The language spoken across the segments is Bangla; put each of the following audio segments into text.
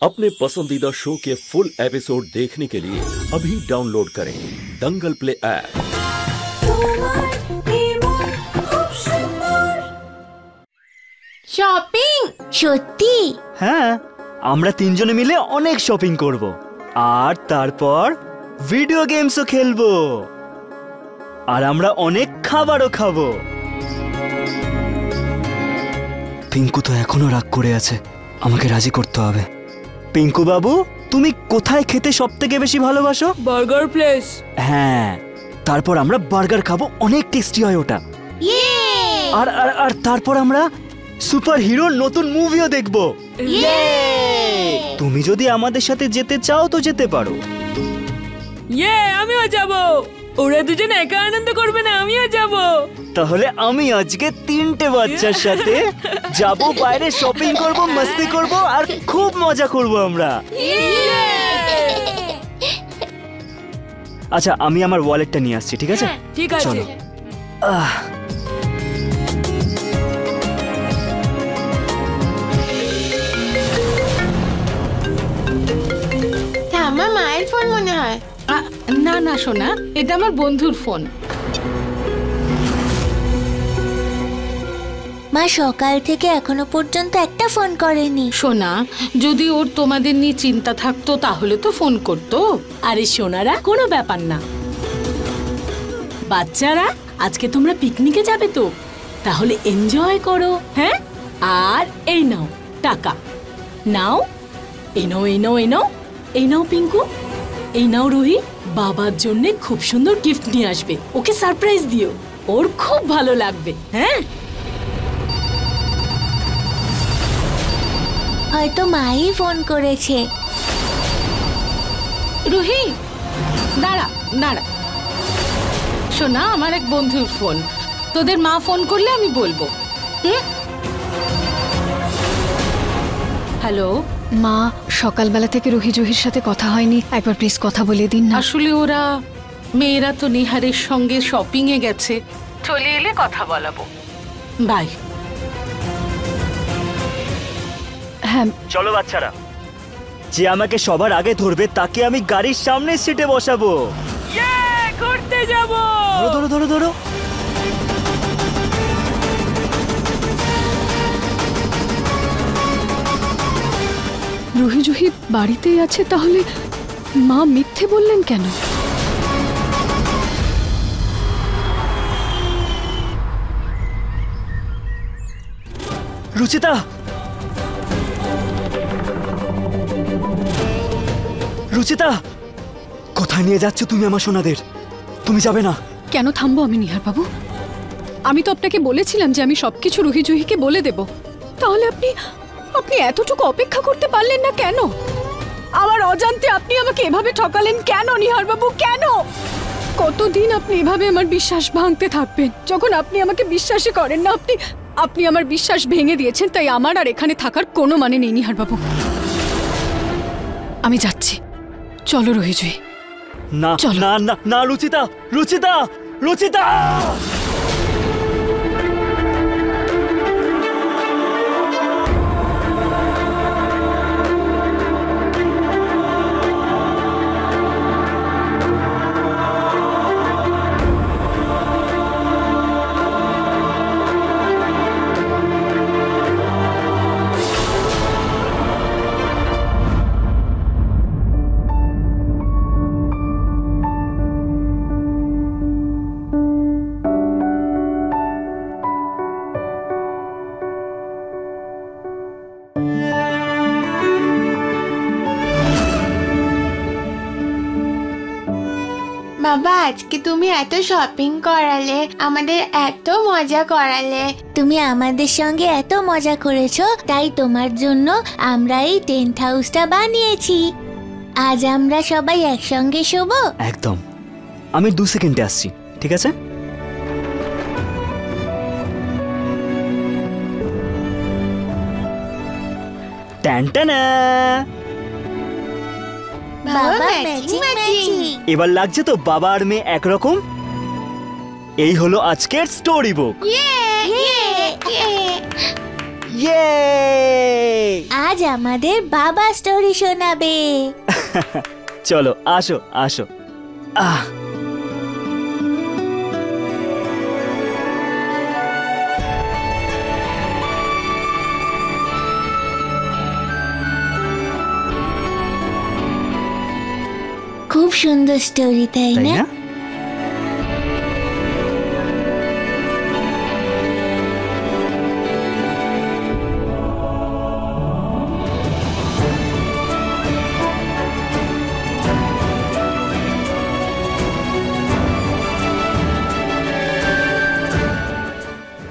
अपने पसंदीदा शो के फुल एपिसोड देखने के लिए अभी डाउनलोड करें दंगल प्ले ऐप। শপিং সত্যি? হ্যাঁ, আমরা তিনজনে মিলে অনেক শপিং করব আর তারপর ভিডিও গেমসও খেলবো আর আমরা অনেক খাবারও খাবো। পিঙ্কু তো এখনো রাগ করে আছে, আমাকে রাজি করতে হবে। পিঙ্কু বাবু, তুমি কোথায় খেতে সবথেকে বেশি ভালোবাসো? Burger place. হ্যাঁ, তারপর আমরা বার্গার খাবো, অনেক টেস্টি হয় ওটা। আর আর আর তারপর আমরা সুপার হিরো নতুন মুভিও দেখবো। তুমি যদি আমাদের সাথে যেতে চাও তো যেতে পারো। আমিও যাব। ওরা দুজন একা আনন্দ করবে না, আমিও যাব। তাহলে আমি আজকে 3টে বাচ্চার সাথে যাব, বাইরে শপিং করব, মস্তি করব আর খুব মজা করব আমরা। আচ্ছা, আমি আমার ওয়ালেটটা নিয়ে আসছি, ঠিক আছে? ঠিক আছে। আমার মায়ের ফোন মনে হয়। না না সোনা, এটা আমার বন্ধুর ফোন। মা সকাল থেকে এখনো পর্যন্ত একটা ফোন করেনি। সোনা, যদি ওর তোমাদের নিয়ে চিন্তা থাকতো তাহলে তো ফোন করতো। আরে সোনারা, কোনো ব্যাপার না। বাচ্চারা, আজকে তোমরা পিকনিকে যাবে তো, তাহলে এনজয় করো। হ্যাঁ, আর এই নাও টাকা, নাও এই নাও এই নাও এই নাও এই নাও পিঙ্কু, এই নাও রুহি। বাবার জন্য খুব সুন্দর গিফট নিয়ে আসবে, ওকে সারপ্রাইজ দিও, ওর খুব ভালো লাগবে। হ্যাঁ, হয়তো মাই ফোন করেছে। রুহি দাঁড়া দাঁড়া, সোনা আমার এক বন্ধুর ফোন, তোদের মা ফোন করলে আমি বলবো। হ্যালো মা, সকালবেলা থেকে রুহি জহির সাথে কথা হয়নি, একবার প্লিজ কথা বলে দিন না। আসলে ওরা মেয়েরা তো নিহারের সঙ্গে শপিং এ গেছে, চলে এলে কথা বলাবো। বাই। হ্যাঁ চলো বাচ্চারা, যে আমাকে সবার আগে ধরবে তাকে আমি গাড়ির সামনের সিটে বসাবো। ঘুরতে যাব। ধরো ধরো ধরো ধরো। রুহি জহি বাড়িতেই আছে, তাহলে মা মিথ্যে বললেন কেন? রুচিতা, রুচিতা, কোথায় নিয়ে যাচ্ছ তুমি আমার সোনাদের? তুমি যাবে না। কেন থামবো আমি নিহার বাবু? আমি তো আপনাকে বলেছিলাম যে আমি সবকিছু রুহি জহিকে বলে দেব, তাহলে আপনি আপনি এতটুকু অপেক্ষা করতে পারলেন না কেন? আমার অজান্তে আপনি আমাকে এভাবে ঠকালেন কেন নিহার বাবু, কেন? কতদিন আপনি এভাবে আমার বিশ্বাস ভাঙতে থাকবেন? যখন আপনি আমাকে বিশ্বাসই করেন না, আপনি আমার বিশ্বাস ভেঙে দিয়েছেন, তাই আমার আর এখানে থাকার কোনো মানে নেই নিহার বাবু। আমি যাচ্ছি, চলো রুহি জহি। না না না না, রুচিতা রুচিতা রুচিতা। বাবা, আজকে তুমি এত শপিং করালে, আমাদের এত মজা করালে। তুমি আমাদের সঙ্গে এত মজা করেছো, তাই তোমার জন্য আমরা এই টেন্ট হাউসটা বানিয়েছি। আজ আমরা সবাই একসঙ্গে শোবো। একদম, আমি 2 সেকেন্ডে আসছি, ঠিক আছে? টানটানা, বাবা ম্যাচিং ম্যাচিং। এবার লাগছে তো বাবা আর মেয়ে একরকম। এই হলো আজকের স্টোরি বুক। ইয়ে! আজ আমাদের বাবা স্টোরি শোনাবে। চলো আসো আসো। আহ খুব সুন্দর স্টোরি, তাই তাই না? না?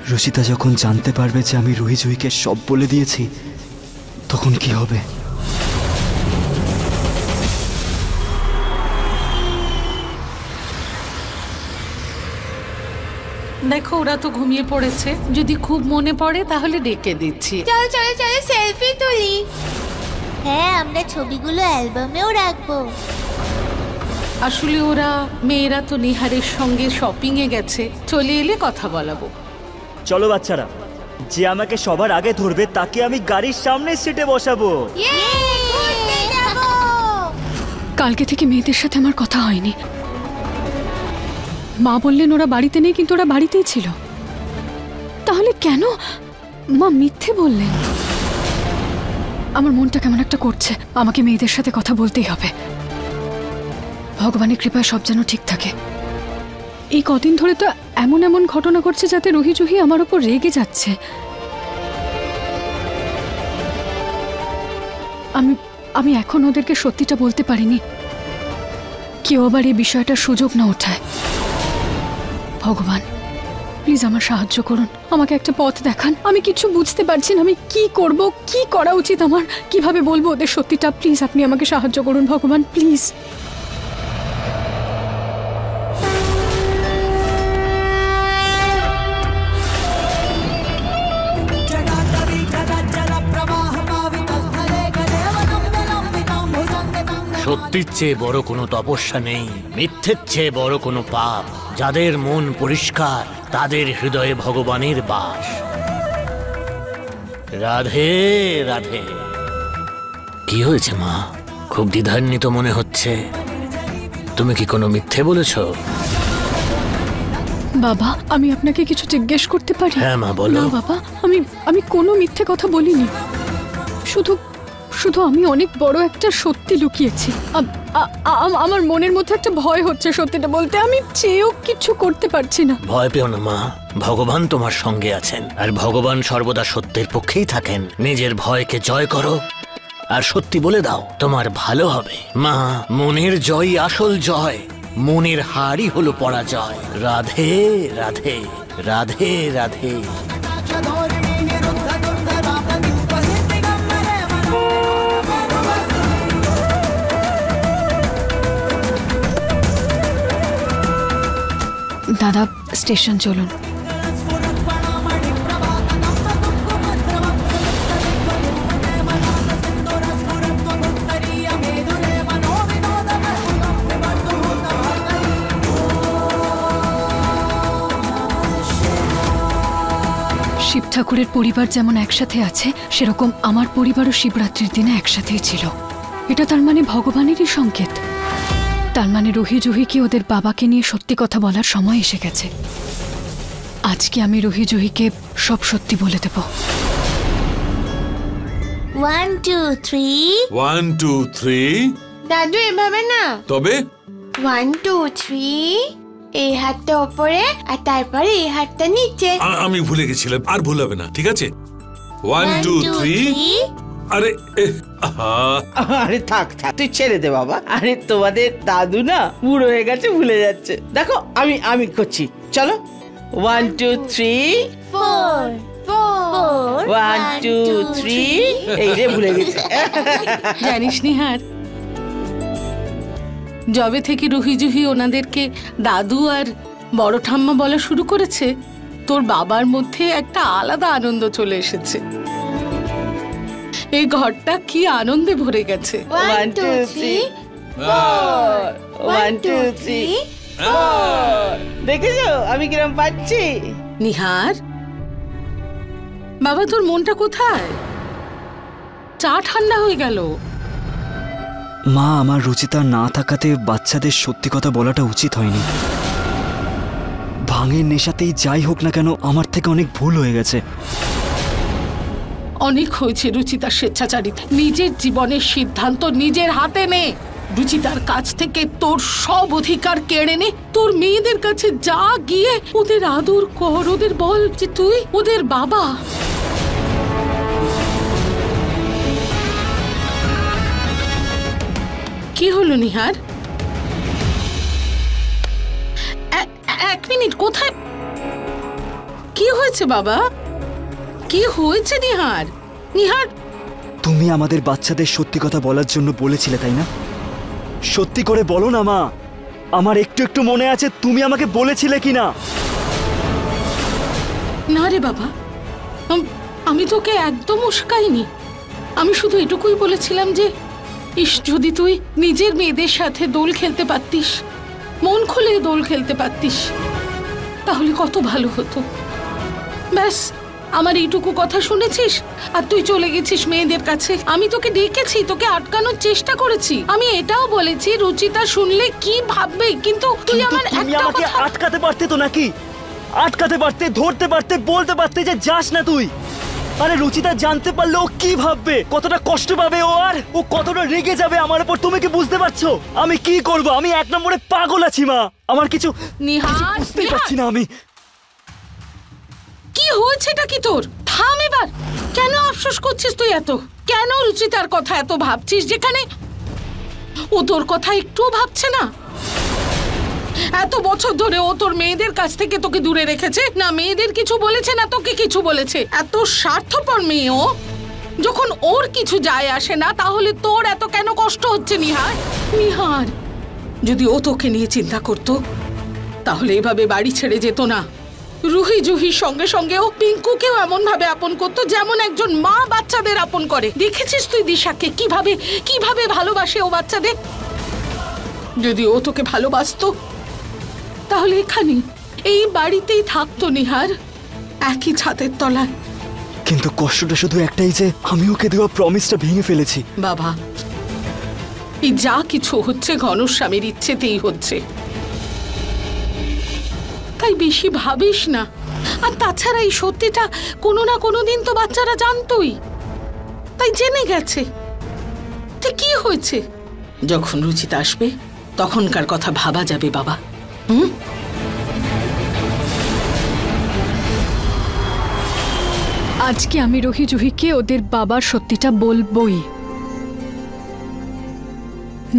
রুচিতা যখন জানতে পারবে যে আমি রুহি জুহিকে সব বলে দিয়েছি, তখন কি হবে? দেখো ওরা তো ঘুমিয়ে পড়েছে, যদি খুব মনে পড়ে তাহলে ডেকে দিচ্ছি। চলো চলো চলো সেলফি তুলি। হ্যাঁ, আমরা ছবিগুলো অ্যালবামেও রাখবো। আসলে ওরা মেয়েরা তো নিহারের সঙ্গে শপিং এ গেছে, চলে এলে কথা বলাবো। চলো বাচ্চারা, যে আমাকে সবার আগে ধরবে তাকে আমি গাড়ির সামনের সিটে বসাবো। কালকে থেকে মেয়েদের সাথে আমার কথা হয়নি। মা বললেন ওরা বাড়িতে নেই, কিন্তু ওরা বাড়িতেই ছিল। তাহলে কেন মা মিথ্যে বললেন? আমার মনটা কেমন একটা করছে। আমাকে মেয়েদের সাথে কথা বলতেই হবে। ভগবানের কৃপায় সব যেন ঠিক থাকে। এই কদিন ধরে তো এমন এমন ঘটনা ঘটছে যাতে রুহি জুহি আমার উপর রেগে যাচ্ছে। আমি এখন ওদেরকে সত্যিটা বলতে পারিনি। কেউ আবার এই বিষয়টার সুযোগ না ওঠায়। ভগবান প্লিজ আমার সাহায্য করুন, আমাকে একটা পথ দেখান। আমি কিছু বুঝতে পারছি না, আমি কি করব, কি করা উচিত আমার, কিভাবে বলবো ওদের সত্যিটা। প্লিজ আপনি আমাকে সাহায্য করুন ভগবান, প্লিজ। সত্যির চেয়ে বড় কোনো তপস্যা নেই, মিথ্যের চেয়ে বড় কোনো পাপ। যাদের মন পরিষ্কার তাদের হৃদয়ে ভগবানের বাস। রাধে রাধে। কি হয়েছে মা? খুব দ্বিধান্বিত মনে হচ্ছে। তুমি কি কোনো মিথ্যে বলেছ? বাবা আমি আপনাকে কিছু জিজ্ঞেস করতে পারি? হ্যাঁ মা বলো। না বাবা, আমি কোনো মিথ্যে কথা বলিনি। শুধু আমি অনেক বড় একটা সত্যি লুকিয়েছি। আমার মনের মধ্যে একটা ভয় হচ্ছে সত্যিটা বলতে। আমি চেয়েও কিছু করতে পারছি না। ভয় পেও না মা, ভগবান তোমার সঙ্গে আছেন, আর ভগবান সর্বদা সত্যের পক্ষেই থাকেন। নিজের ভয়কে জয় করো আর সত্যি বলে দাও, তোমার ভালো হবে। মা, মনের জয়ই আসল জয়, মনের হারই হলো পরাজয়। রাধে রাধে রাধে রাধে। দাদা স্টেশন চলুন। শিব ঠাকুরের পরিবার যেমন একসাথে আছে, সেরকম আমার পরিবারও শিবরাত্রির দিনে একসাথেই ছিল। এটা তার মানে ভগবানেরই সংকেত। তার মানে রুহি জুহিকে ওদের বাবাকে নিয়ে সত্যি কথা বলার সময় এসে গেছে। আজকে আমি রুহি জুহিকে সব সত্যি বলে দেব। 1 2 3 1 2 3। দাদু এভাবে না, তবে 1 2 3, এই হাতটা ওপরে আর তারপরে এই হাতটা নিচে। আমি ভুলে গেছিলাম, আর ভুল হবে না, ঠিক আছে? 1 2 3। আরে আরে থাক থাক, তুই ছেড়ে দে বাবা। আরে তোমাদের দাদু না বুড়ো হয়ে গেছে, ভুলে যাচ্ছে। দেখো আমি করছি, চলো। 1 2 3 4 1 2 3। এই রে ভুলে গেছি। জানিস নিহার, যবে থেকে রুহি জুহি ওনাদেরকে দাদু আর বড় ঠাম্মা বলা শুরু করেছে, তোর বাবার মধ্যে একটা আলাদা আনন্দ চলে এসেছে। এই ঘরটা কি আনন্দে ভরে গেছে। 1 2 3 4 1 2 3 4। দেখেছো আমি কিরম পাচ্ছি? নিহার, বাবা তোর মনটা কোথায়? চা ঠান্ডা হয়ে গেল। মা, আমার রুচিতা না থাকাতে বাচ্চাদের সত্যি কথা বলাটা উচিত হয়নি। ভাঙের নেশাতেই যাই হোক না কেন আমার থেকে অনেক ভুল হয়ে গেছে। অনেক হয়েছে রুচিতার স্বেচ্ছাচারিতা। নিজের জীবনের সিদ্ধান্ত নিজের হাতে নে। রুচিতার কাছ থেকে তোর সব অধিকার কেড়ে নে। তোর মেয়েদের কাছে যা, গিয়ে ওদের আদর কর, ওদের বল যে তুই ওদের বাবা। কি হলো নিহার? এক মিনিট, কোথায়? কি হয়েছে বাবা? কি হয়েছে নিহার? নিহার, তুমি আমাদের বাচ্চাদের সত্যি কথা বলার জন্য বলেছিলে, তাই না? সত্যি করে বলো না মা, আমার একটু একটু মনে আছে তুমি আমাকে বলেছিলে কিনা। না রে বাবা, আমি তোকে একদম উস্কাইনি। আমি শুধু এটুকুই বলেছিলাম যে ইস, যদি তুই নিজের মেয়েদের সাথে দোল খেলতে পারতিস, মন খুলে দোল খেলতে পারতিস, তাহলে কত ভালো হতো। ব্যাস, আমার এইটুকু কথা শুনেছিস আর তুই চলে গেছিস মেয়েদের কাছে। আমি তোকে ডেকেছি, তোকে আটকানোর চেষ্টা করেছি। আমি এটাও বলেছি রুচিতা শুনলে কি ভাববে, কিন্তু তুই আমার একটা আমাকে কথা আটকাতে পারতে তো নাকি? আটকাতে পারতে, ধরতে পারতে, বলতে পারতে যে যাস না তুই। আরে রুচিতা জানতে পারলে ও কি ভাববে, কতটা কষ্ট পাবে ও, আর ও কতটা রেগে যাবে আমার উপর। তুমি কি বুঝতে পারছো? আমি কি করব? আমি এক নম্বরে পাগল আছি মা। আমার কিছু বুঝতেই পারছি না আমি। কি হয়েছেটা কি তোর? থাম এবার। কেন আফসোস করছিস তুই এত? কেন রুচিতার কথা এত ভাবছিস, যেখানে ও তোর কথা একটুও ভাবছে না? এত বছর ধরে ও তোর মেয়েদের কাছ থেকে তোকে দূরে রেখেছে, না মেয়েদের কিছু বলেছে না তোকে কিছু বলেছে। এত স্বার্থপর মেয়ে ও। যখন ওর কিছু যায় আসে না, তাহলে তোর এত কেন কষ্ট হচ্ছে নিহার? নিহার, যদি ও তোকে নিয়ে চিন্তা করতো তাহলে এভাবে বাড়ি ছেড়ে যেত না। রুহি জুহির সঙ্গে সঙ্গেও পিঙ্কুকেও এমন ভাবে আপন করতো যেমন একজন মা বাচ্চাদের আপন করে। দেখেছিস তুই দিশাকে কিভাবে কিভাবে ভালোবাসে ও বাচ্চাদের। যদি ও তোকে ভালোবাসতো তাহলে এখানে এই বাড়িতেই থাকতো নিহার, একই ছাদের তলায়। কিন্তু কষ্টটা শুধু একটাই যে আমি ওকে দেওয়া প্রমিসটা ভেঙে ফেলেছি। বাবা, এই যা কিছু হচ্ছে ঘনশ্যামের ইচ্ছেতেই হচ্ছে, তাই বেশি ভাবিস না। আর তাছাড়া এই সত্যিটা কোনো না কোনো দিন তো বাচ্চারা জানতোই, তাই জেনে গেছে। ঠিক কি হয়েছে? যখন রুচিতা আসবে তখনকার কথা ভাবা যাবে বাবা। আজকে আমি রুহি জুহিকে ওদের বাবার সত্যিটা বলবই।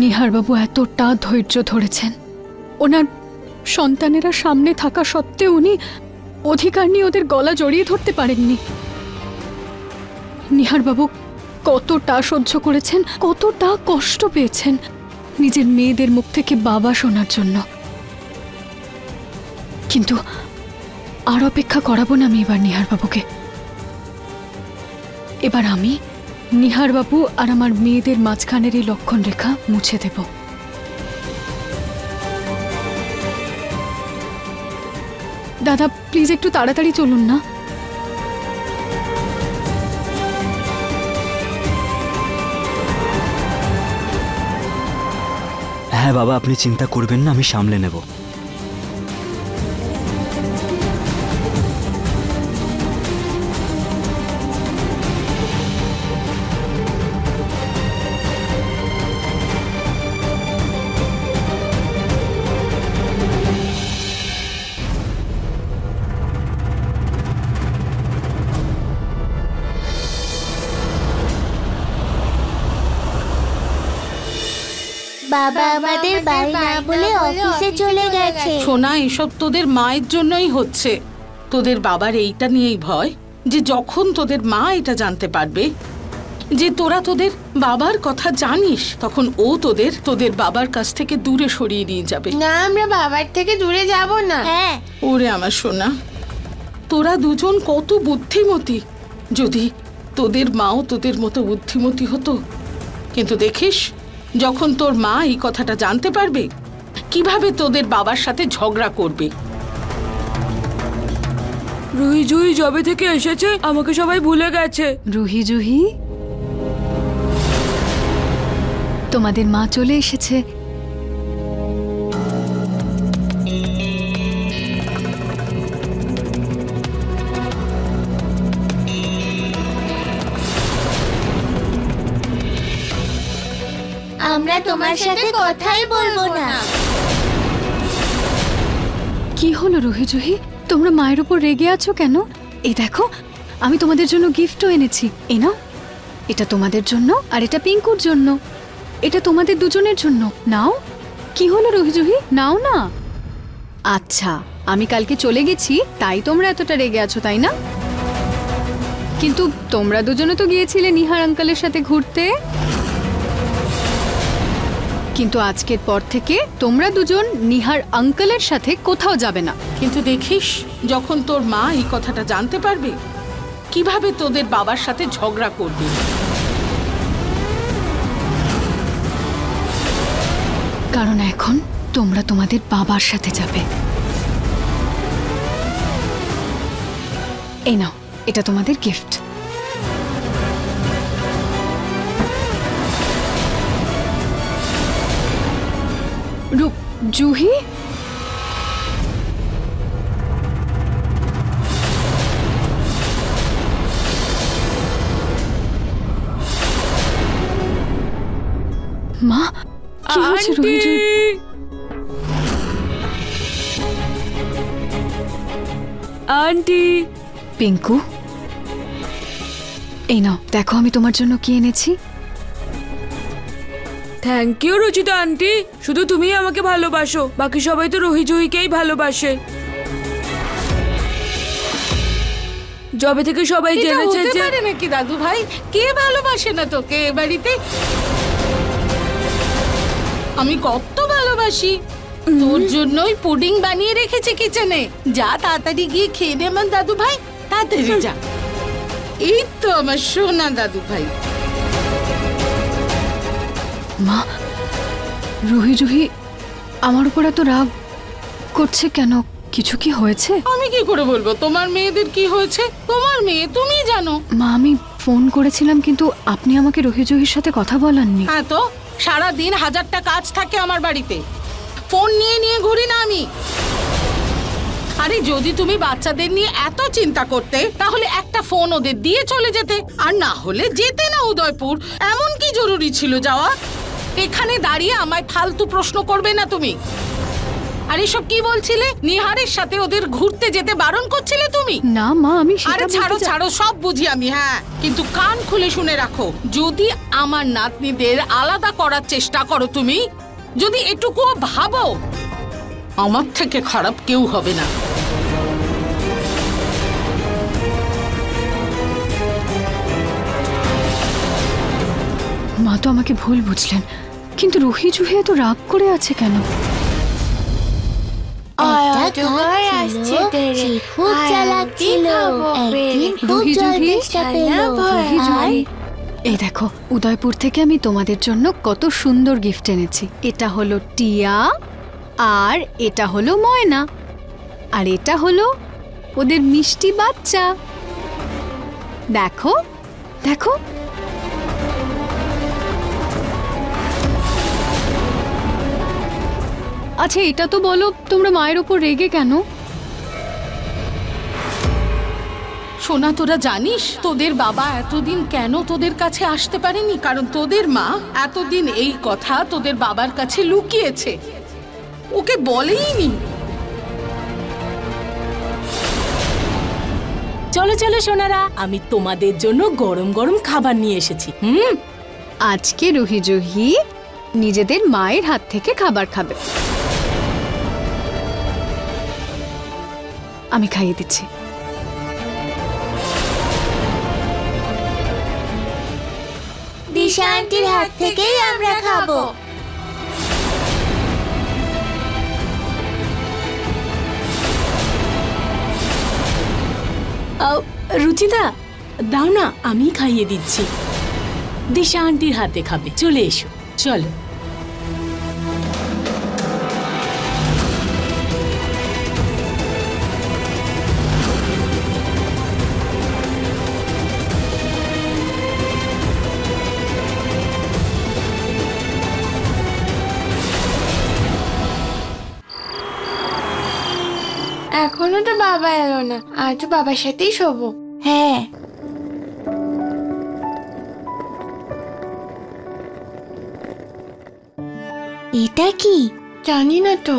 নিহারবাবু এতটা ধৈর্য ধরেছেন, ওনার সন্তানেরা সামনে থাকা সত্ত্বেও উনি অধিকার নিয়ে ওদের গলা জড়িয়ে ধরতে পারেননি। নিহারবাবু কতটা সহ্য করেছেন, কতটা কষ্ট পেয়েছেন নিজের মেয়েদের মুখ থেকে বাবা শোনার জন্য। কিন্তু আর অপেক্ষা করাবো না আমি এবার নিহারবাবুকে। এবার আমি নিহারবাবু আর আমার মেয়েদের মাঝখানের এই লক্ষণ রেখা মুছে দেব। দাদা প্লিজ একটু তাড়াতাড়ি চলুন না। হ্যাঁ বাবা, আপনি চিন্তা করবেন না, আমি সামলে নেব। বাবা আমাদের বাড়ি না বলে অফিসে চলে গেছে। সোনা, এসব তোদের মায়ের জন্যই হচ্ছে। তোদের বাবার এইটা নিয়েই ভয় যে যখন তোদের মা এটা জানতে পারবে যে তোরা তোদের বাবার কথা জানিস, তখন ও তোদের বাবার কাছ থেকে দূরে সরিয়ে নিয়ে যাবে। না, আমরা বাবার থেকে দূরে যাব না। হ্যাঁ। ওরে আমার সোনা, তোরা দুজন কত বুদ্ধিমতী। যদি তোদের মাও তোদের মতো বুদ্ধিমতী হতো। কিন্তু দেখিস, যখন তোর মা এই কথাটা জানতে পারবে, কিভাবে তোদের বাবার সাথে ঝগড়া করবে। রুহি জুহি জবে থেকে এসেছে আমাকে সবাই ভুলে গেছে। রুহি জুহি, তোমাদের মা চলে এসেছে। আমরা তোমার সাথে কথাই বলবো না। কি হলো রুহি জুহি, তোমরা মায়ের উপর রেগে আছো কেন? এই দেখো, আমি তোমাদের জন্য গিফটও এনেছি। এই নাও, এটা তোমাদের জন্য আর এটা পিঙ্কুর জন্য। এটা তোমাদের দুজনের জন্য। নাও। কি হলো রুহি জুহি, নাও না। আচ্ছা, আমি কালকে চলে গেছি তাই তোমরা এতটা রেগে আছো, তাই না? কিন্তু তোমরা দুজনে তো গিয়েছিলে নিহার আঙ্কেলের সাথে ঘুরতে। কিন্তু আজকের পর থেকে তোমরা দুজন নিহার আঙ্কেলের সাথে কোথাও যাবে না। কিন্তু দেখিস, যখন তোর মা এই কথাটা জানতে পারবে, কিভাবে তোদের বাবার সাথে ঝগড়া করবে। কারণ এখন তোমরা তোমাদের বাবার সাথে যাবে। এই নাও, এটা তোমাদের গিফট। জুহি, মা কি হচ্ছে? রুহি জুহি, আন্টি। পিঙ্কু, এই নাও, দেখো আমি তোমার জন্য কি এনেছি। থ্যাংক ইউ রুচিতা আন্টি, শুধু তুমি আমাকে ভালোবাসো, বাকি সবাই তো রুহি জুহিকেই ভালোবাসে। যবে থেকে সবাই জেনেছে যে নাকি দাদু ভাই, কে ভালোবাসে না তোকে এ বাড়িতে? আমি কত ভালোবাসি। তোর জন্যই পুডিং বানিয়ে রেখেছি কিচেনে। যা তাড়াতাড়ি গিয়ে খেয়ে নে আমার দাদু ভাই, তাড়াতাড়ি যা। এই তো আমার সোনা দাদু ভাই। মা, রুহি জুহি আমার উপর এত রাগ করছে কেন? কিছু কি হয়েছে? আমি কি করে বলবো তোমার মেয়েদের কি হয়েছে? তোমার মেয়ে তুমি জানো। মা, আমি ফোন করেছিলাম কিন্তু আপনি আমাকে রুহি জুহির সাথে কথা বলাননি। হ্যাঁ তো, সারাদিন হাজারটা কাজ থাকে আমার বাড়িতে, ফোন নিয়ে নিয়ে ঘুরি না আমি। আরে যদি তুমি বাচ্চাদের নিয়ে এত চিন্তা করতে তাহলে একটা ফোন ওদের দিয়ে চলে যেতে, আর না হলে যেতে না উদয়পুর। এমন কি জরুরি ছিল যাওয়া? এখানে দাঁড়িয়ে আমায় ফালতু প্রশ্ন করবে না তুমি। আর এসব কি বলছিলে? নিহারের সাথে ওদের ঘুরতে যেতে বারণ করছিলে তুমি? না মা, আমি আরে ছাড়ো ছাড়ো, সব বুঝি আমি। হ্যাঁ, কিন্তু কান খুলে শুনে রাখো, যদি আমার নাতনিদের আলাদা করার চেষ্টা করো তুমি, যদি এটুকুও ভাবো, আমার থেকে খারাপ কেউ হবে না। মা তো আমাকে ভুল বুঝলেন, কিন্তু রুহি জুহি এত রাগ করে আছে কেন? খুব চালাক ছিল, একদিন খুব জল তেষ্টা পেল। এই দেখো, উদয়পুর থেকে আমি তোমাদের জন্য কত সুন্দর গিফট এনেছি। এটা হলো টিয়া, আর এটা হলো ময়না, আর এটা হলো ওদের মিষ্টি বাচ্চা। দেখো দেখো। আচ্ছা, এটা তো বলো, তোমরা মায়ের উপর রেগে কেন? সোনা, তোরা জানিস তোদের বাবা এতদিন কেন তোদের কাছে আসতে পারেনি? কারণ তোদের মা এতদিন এই কথা তোদের বাবার কাছে লুকিয়েছে, ওকে বলেইনি। চলো চলো সোনারা, আমি তোমাদের জন্য গরম গরম খাবার নিয়ে এসেছি। আজকে রুহি জুহি নিজেদের মায়ের হাত থেকে খাবার খাবে। আমি খাইয়ে দিচ্ছি। দিশা আন্টির হাত থেকেই আমরা খাবো। রুচিতা, দাও না, আমি খাইয়ে দিচ্ছি। দিশা আন্টির হাতে খাবে, চলে এসো, চলো। এখনো তো বাবা এলো না, আজ বাবার সাথেই শোবো। হ্যাঁ, এটা কি? জানি না তো।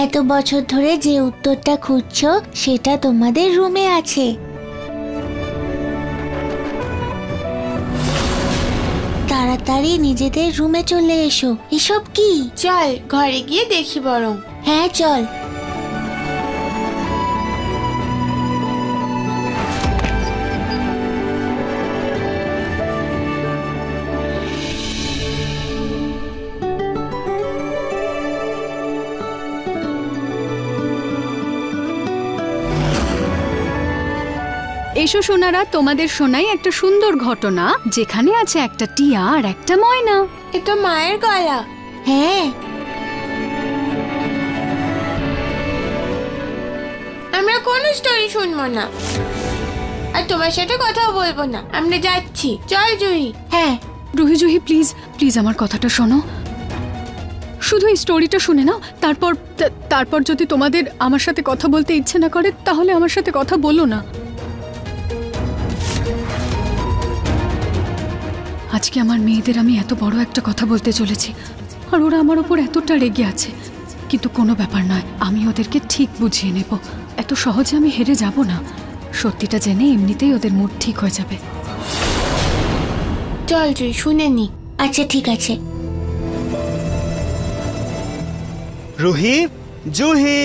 এত বছর ধরে যে উত্তরটা খুঁজছো সেটা তোমাদের রুমে আছে। তাড়াতাড়ি নিজেদের রুমে চলে এসো। এসব কি? চল ঘরে গিয়ে দেখি বরং। হ্যাঁ চল। এসো সোনারা, তোমাদের শোনাই একটা সুন্দর ঘটনা, যেখানে আছে একটা টিয়া আর একটা ময়না। এ তো মায়ের গলা। হ্যাঁ, আমরা কোনো স্টোরি শুনবো না, আর তোমার সাথে কথাও বলবো না। আমরা যাচ্ছি, চল জুহি। হ্যাঁ রুহি জুহি, প্লিজ প্লিজ আমার কথাটা শোনো। শুধু এই স্টোরিটা শুনে নাও, তারপর যদি তোমাদের আমার সাথে কথা বলতে ইচ্ছে না করে তাহলে আমার সাথে কথা বলো না। আজকে আমার মেয়েদের আমি এত বড় একটা কথা বলতে চলেছি, আর ওরা আমার উপর এতটা রেগে আছে, কিন্তু কোনো ব্যাপার নয়, আমি ওদেরকে ঠিক বুঝিয়ে নেব। এত সহজে আমি হেরে যাব না। সত্যিটা জেনে এমনিতেই ওদের মুড ঠিক হয়ে যাবে। চল জুহি, শুনে নি। আচ্ছা ঠিক আছে। রুহি, জুহি,